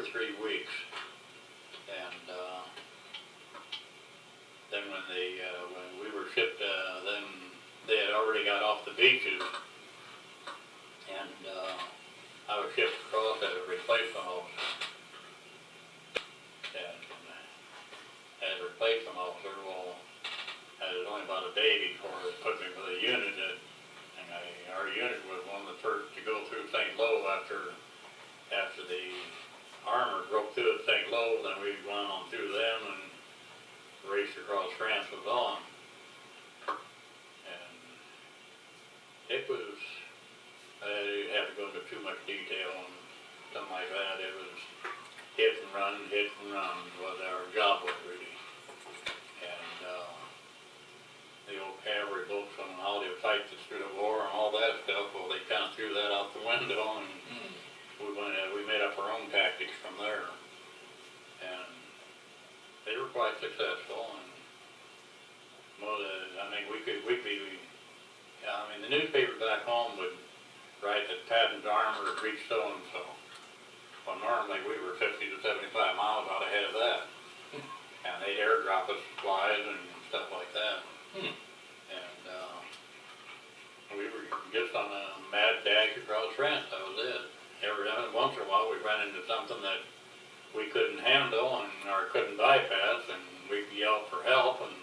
3 weeks, and then when we were shipped, then they had already got off the beaches, and I was shipped across as a replacement officer. And as a replacement officer, well, I was only about a day before they put me with a unit, our unit was one of the first to go through St. Lo after the armor broke through at St. Lo. Then we went on through them and raced across France was on. And it was, I have to go into too much detail on something like that. It was hit and run was our job was really. And the old cavalry books on how they fight through the war and all that stuff, well, they kind of threw that out the window, and we made up our own tactics from there. And they were quite successful, and the newspaper back home would write that Patton's armor had reached so-and-so. Well, normally we were 50 to 75 miles out ahead of that. And they'd airdrop us supplies and stuff like that. And we were just on a mad dash across France, that was it. Every once in a while we ran into something that we couldn't handle or couldn't bypass, and we'd yell for help, and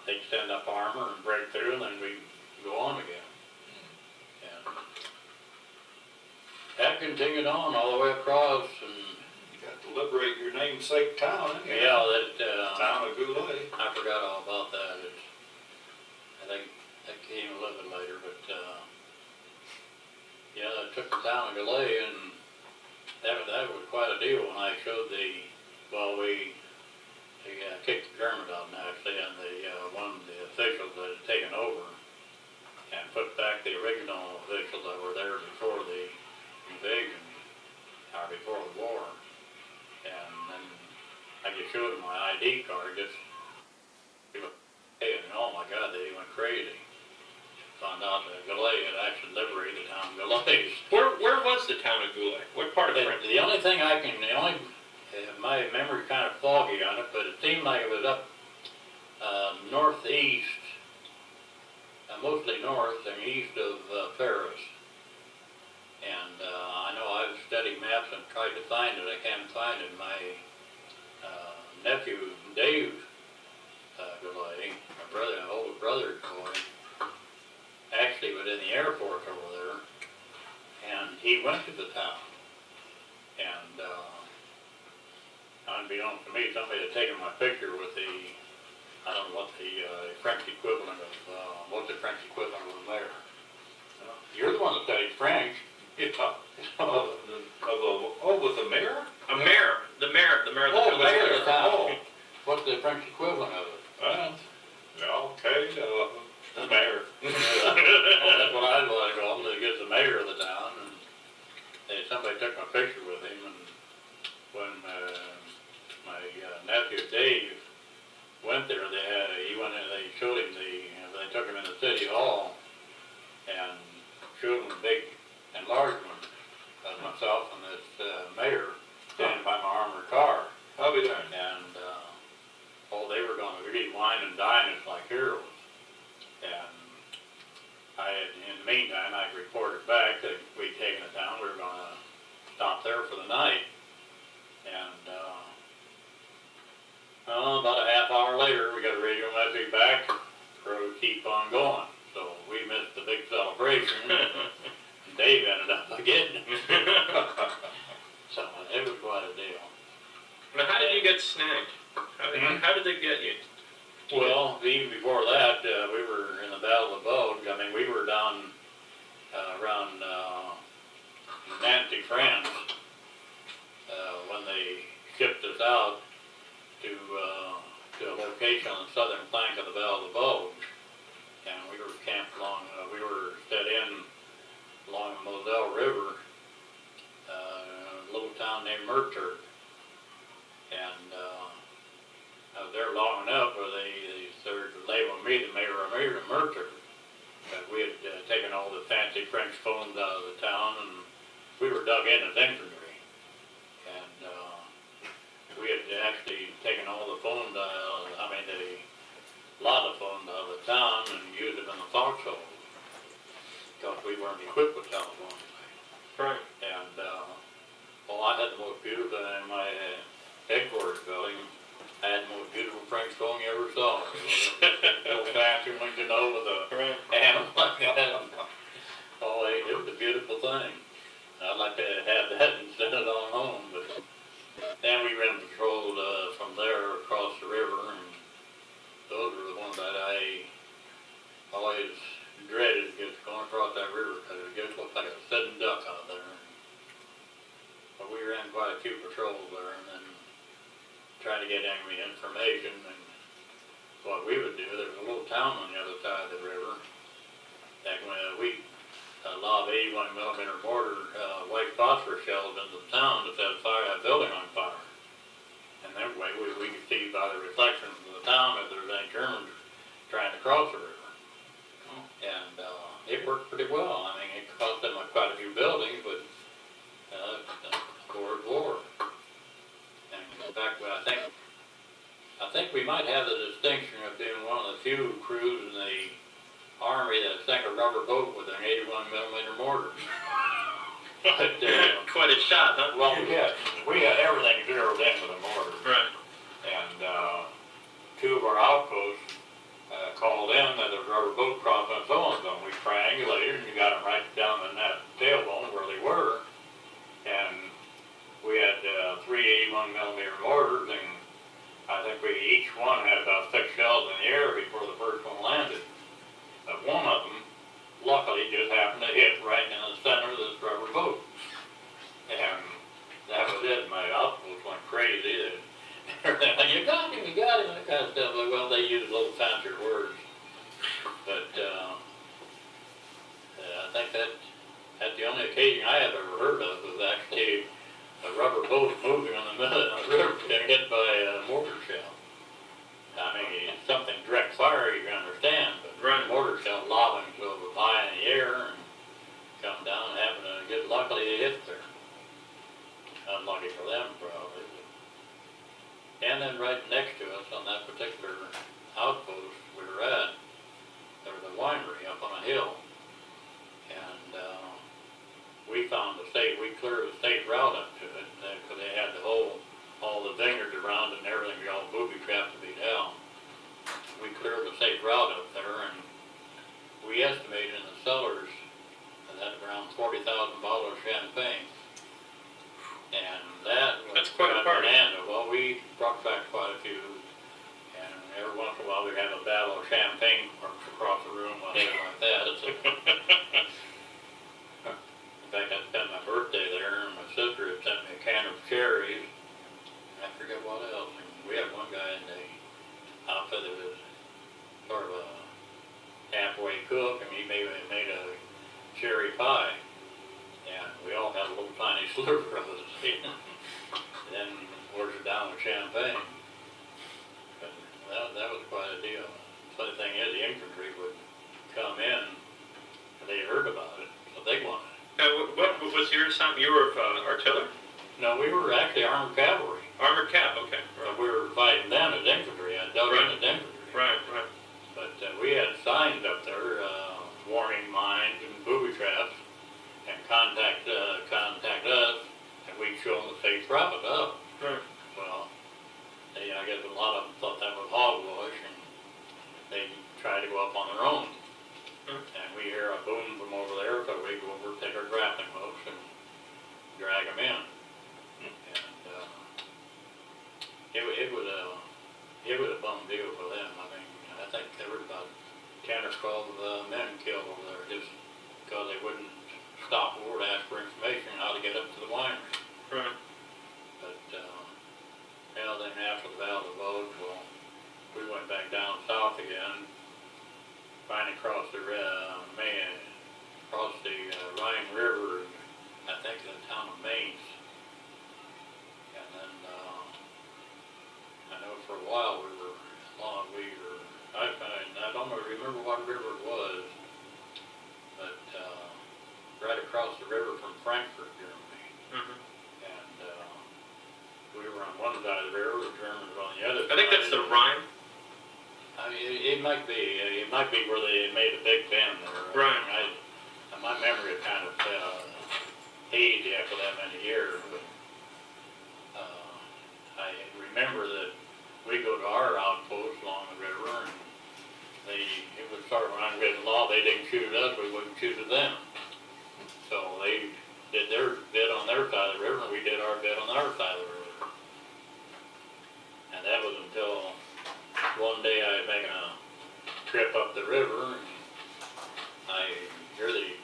they'd send up armor and break through, and then we'd go on again. And that continued on all the way across, and you got to liberate your namesake town, didn't you? yeah, that town of Goulet. I forgot all about that. I think that came a little bit later, but yeah, I took the town of Goulet, and that was quite a deal when I showed they kicked the Germans out actually, and one of the officials that had taken over and put back the original officials that were there before the invasion, or before the war. And then I just showed them my ID card, and oh my God, they went crazy. Found out that Goulet had actually liberated the town of Goulet. Where was the town of Goulet? What part of France? The only thing my memory's kind of foggy on it, but it seemed like it was up northeast, mostly north and east of Paris. And I know I've studied maps and tried to find it. I can't find it. My nephew, Dave Goulet, my older brother's boy, actually was in the Air Force over there, and he went to the town. And unbeknownst to me, somebody had taken my picture with I don't know what the French equivalent of, what's the French equivalent of the mayor? You're the one that studied French. With the mayor? A mayor. The mayor of the mayor of the town. Oh. What's the French equivalent of it? Okay, the mayor. That's what I was going to get the mayor of the town, and somebody took my picture with him, and when my nephew Dave went there, they showed him they took him in the city hall and showed him a big enlargement of myself and this mayor standing by my armored car. I'll be darned. And they were going to really wine and dine us like heroes. And in the meantime, I reported back that we'd taken it down. We were going to stop there for the night. And about a half hour later, we got a radio message back for us to keep on going. So we missed the big celebration. And Dave ended up getting it. So it was quite a deal. Now, how did you get snagged? How did they get you? Well, even before that, we were in the Battle of the Bulge. We were down around Nancy, France, when they shipped us out to a location on the southern flank of the Battle of the Bulge. And we were camped we were set in along the Moselle River, a little town named Mertur. And I was there long enough where they started labeling me the mayor of Mertur. We had taken all the fancy French phones out of the town, and we were dug in as infantry. And phone dial, a lot of phones out of the town and used them in the foxhole. Because we weren't equipped with telephones. Right. And, well, I had the most beautiful, in my headquarters building, I had the most beautiful French phone you ever saw. It was old-fashioned, you know, with a Right. animal like that. Oh, it was a beautiful thing. I'd like to have that and send it on home, but then we ran patrol from there across the river, and those were the ones that I always dreaded just going across that river, because it just looked like a sitting duck out there. But we ran quite a few patrols there, and then tried to get any information. And what we would do, there's a little town on the other side of the river, that we lob 81 millimeter mortar white phosphorus shells into the town to set a building on fire. And that way we could see by the reflections of the town if there's any Germans trying to cross the river. And it worked pretty well. I mean, it cost them quite a few buildings, but war. And in fact, I think we might have the distinction of being one of the few crews in the Army that sank a rubber boat with an 81 millimeter mortar. But, quite a shot, huh? well, we had everything zeroed in with a mortar. Right. And two of our outposts called in that there was a rubber boat crossing so-and-so. We triangulated and we got them right down in that tailbone where they were. And we had 3 81 millimeter mortars, and I think each one had about 6 shells in the air before the first one landed. But one of them, luckily, just happened to hit right in the center of this rubber boat. And that was it. My outpost went crazy. You got him, that kind of stuff. Well, they use a little fancier words. But I think that's the only occasion I have ever heard of was actually a rubber boat moving in the middle of the river getting hit by a mortar shell. I mean, it's something direct fire you can understand, but right. The mortar shell lobbing so it was high in the air and come down and happen to get luckily they hit there. Unlucky for them, probably. And then right next to us on that particular outpost we were at, there was a winery up on a hill. And we cleared the state route up to it, because they had all the vineyards around it and everything all booby-trapped to be down. We cleared the state route up there, and we estimated in the cellars that around 40,000 bottles of champagne. And that's quite a party. Well, we brought back quite a few, and every once in a while we have a battle of champagne corks across the room, whatever like that. In fact, I spent my birthday there, and my sister had sent me a can of cherries. I forget what else. And we had one guy in the outfit that was sort of a halfway cook, and he made a cherry pie. And we all had a little tiny sliver of it. Then washed it down with champagne. But that was quite a deal. The funny thing is, the infantry would come in, and they heard about it, so they wanted it. What was your assignment? You were artillery? No, we were actually armored cavalry. Armored cap, okay. Right. We were fighting them as infantry. I dug in as infantry. Right. But we had signs up there, warning mines and booby traps, and contact us, and we'd show them the safe route up. Right. Well, I guess a lot of them thought that was hogwash, and they tried to go up on their own. And we hear a boom from over there, so we go over, take our grappling hooks, and drag them in. And it was a bum deal for them. I mean, I think there were about 10 or 12 men killed over there just because they wouldn't stop over to ask for information on how to get up to the winery. Right. But then after the Battle of the Bulge, well, we went back down south again. Finally crossed the Rhine River, I think in the town of Mainz. And then I know for a while I don't remember what river it was, but right across the river from Frankfurt, Germany. Mm-hmm. And we were on one side of the river, the Germans on the other side. I think that's the Rhine. I mean, it might be where they made a big bend there. Right. My memory of kind of hazy after that many years, but I remember that we go to our outpost along the river, and it was sort of an unwritten law, they didn't shoot at us, we wouldn't shoot at them. So they did their bit on their side of the river, and we did our bit on our side of the river. And that was until one day I was making a trip up the river, and I hear the